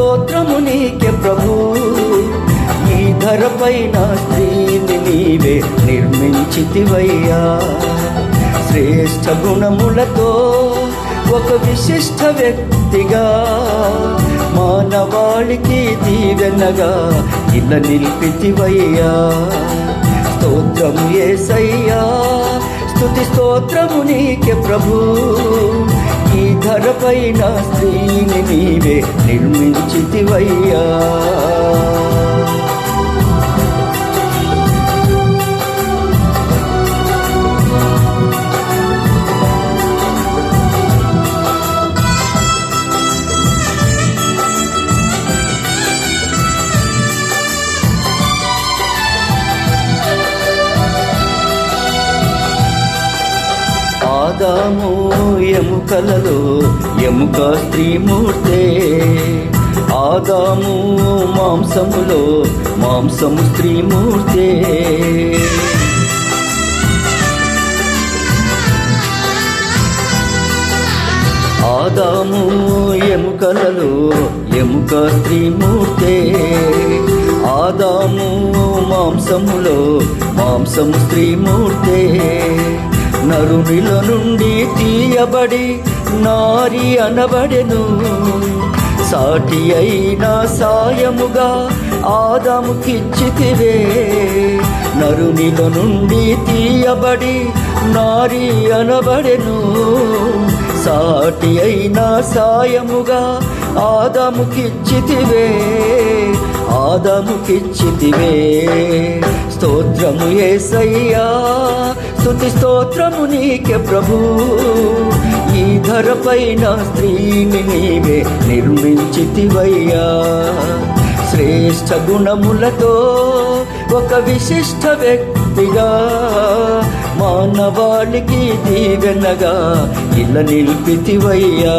స్తోత్రము నీకే ప్రభు. ఈ ధరపైన స్త్రీని నీవే నిర్మించితివయ్యా. శ్రేష్ఠ గుణములతో ఒక విశిష్ట వ్యక్తిగా మానవాళికి దీవెనగా ఇలా నిలిపితివయ్యా. స్తోత్రము యేసయ్యా, స్తుతి స్తోత్రము నీకే ప్రభు. ఈ ధరపైన స్త్రీని నీవే నిర్మించితివయ్యా. ఆదాము ఎముకలలో ఎముక స్త్రీమూర్తే. ఆదాము మాంసములో మాంసము స్త్రీమూర్తే. ఆదాము ఎముకలలో ఎముక స్త్రీమూర్తే. ఆదాము మాంసములో మాంసము స్త్రీమూర్తే. నరునిలో నుండి తీయబడి నారి అనబడెను. సాటి అయిన సాయముగా ఆదాముకిచ్చితివే. నరునిలో నుండి తీయబడి నారి అనబడెను. సాటి అయిన సాయముగా ఆదాముకిచ్చితివే. ఆదాముకిచ్చితివే. స్తోత్రము యేసయ్యా, స్తుతి స్తోత్రము నీకే ప్రభు. ఈ ధరపైన స్త్రీని నీవే నిర్మించితివయ్యా. శ్రేష్ఠ గుణములతో ఒక విశిష్ట వ్యక్తిగా మానవాళికి దీవెనగా ఇలా నిలిపితివయ్యా.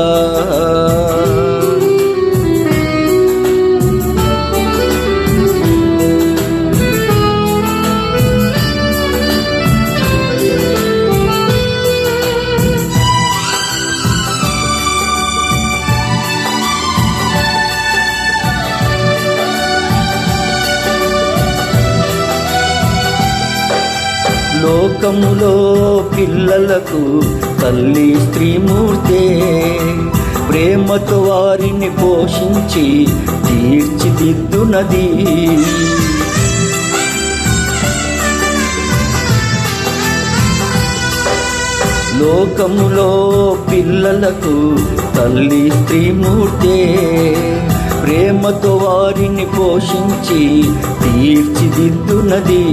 లోకములో పిల్లలకు తల్లి స్త్రీమూర్తే. ప్రేమతో వారిని పోషించి తీర్చిదిద్దునది. లోకములో పిల్లలకు తల్లి స్త్రీమూర్తే. ప్రేమతో వారిని పోషించి తీర్చిదిద్దునది.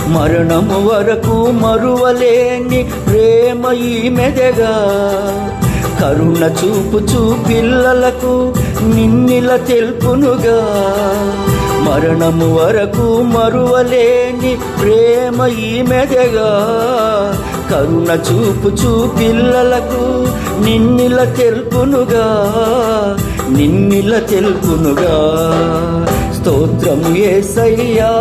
మరణము వరకు మరువలేని ప్రేమ ఈ మెదగా. కరుణ చూపుచూ పిల్లలకు నిన్నిల తెలుపునుగా. మరణము వరకు మరువలేని ప్రేమ ఈ మెదగా. కరుణ చూపుచూ పిల్లలకు నిన్నిల తెలుపునుగా. నిన్నిల తెలుపునుగా. స్తోత్రము యేసయ్యా,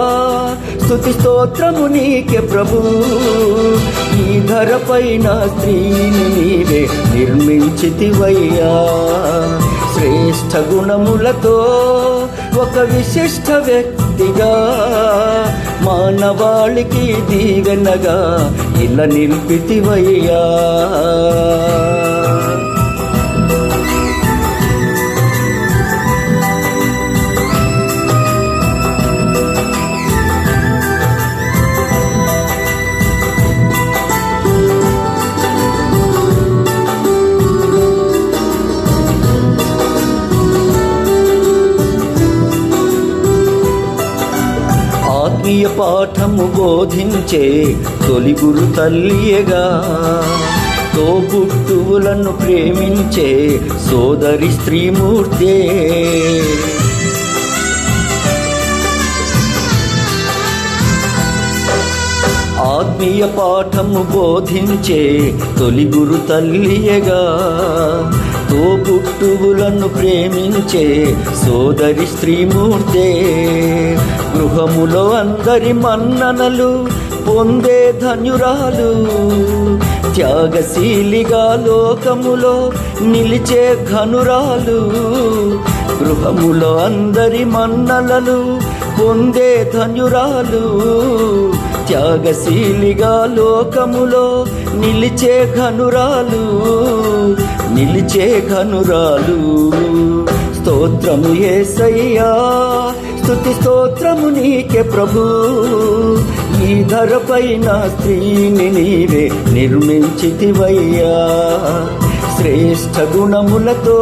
స్తుతి స్తోత్రము నీకే ప్రభు. ఈ ధరపైన స్త్రీని నీవే నిర్మించితివయ్యా. శ్రేష్ఠ గుణములతో ఒక విశిష్ట వ్యక్తిగా మానవాళికి దీవెనగా ఇలా నిలిపితివయ్యా. ఆత్మీయ పాఠము బోధించే తొలి గురు తల్లియగా. తోబుట్టువులను ప్రేమించే సోదరి స్త్రీమూర్తే. ఆత్మీయ పాఠము బోధించే తొలి గురు తల్లియగా. తోబుట్టువులను ప్రేమించే సోదరి స్త్రీమూర్తే. గృహములో అందరి మన్ననలు పొందే ధన్యురాలు. త్యాగశీలిగా లోకములో నిలిచే ఘనురాలు. గృహ గృహములో అందరి మన్ననలు పొందే ధన్యురాలు, త్యాగశీలిగా లోకములో నిలిచే ఘనురాలు, నిలిచే ఘనురాలు. స్తోత్రము యేసయ్యా, స్తుతి స్తోత్రము నీకే ప్రభు. ఈ ధరపైన స్త్రీని నీవే నిర్మించితివయ్యా, శ్రేష్ఠ గుణములతో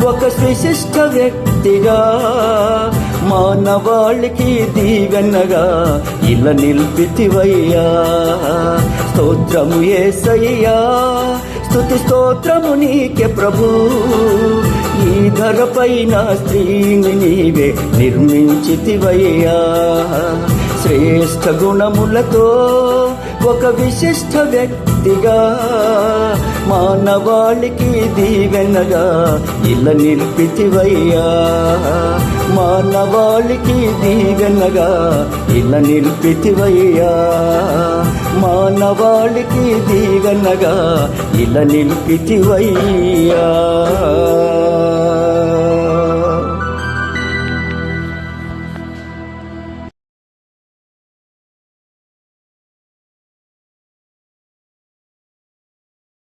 ఒక విశిష్ట వ్యక్తిగా మానవాళికి దీవెనగా ఇలా నిలిపితివయ్యా. స్తోత్రము యేసయ్యా, స్తుతి స్తోత్రము నీకే ప్రభు. ఈ ధరపైన స్త్రీని నీవే నిర్మించితివయ్యా, శ్రేష్ఠ గుణములతో ఒక విశిష్ట వ్యక్తిగా మానవాళికి దీవెనగా ఇలా నిలిపితివయ్యా, మానవాళికి దీవెనగా ఇలా నిలిపితివయ్యా, మానవాళికి దీవెనగా ఇలా నిలిపితివయ్యా.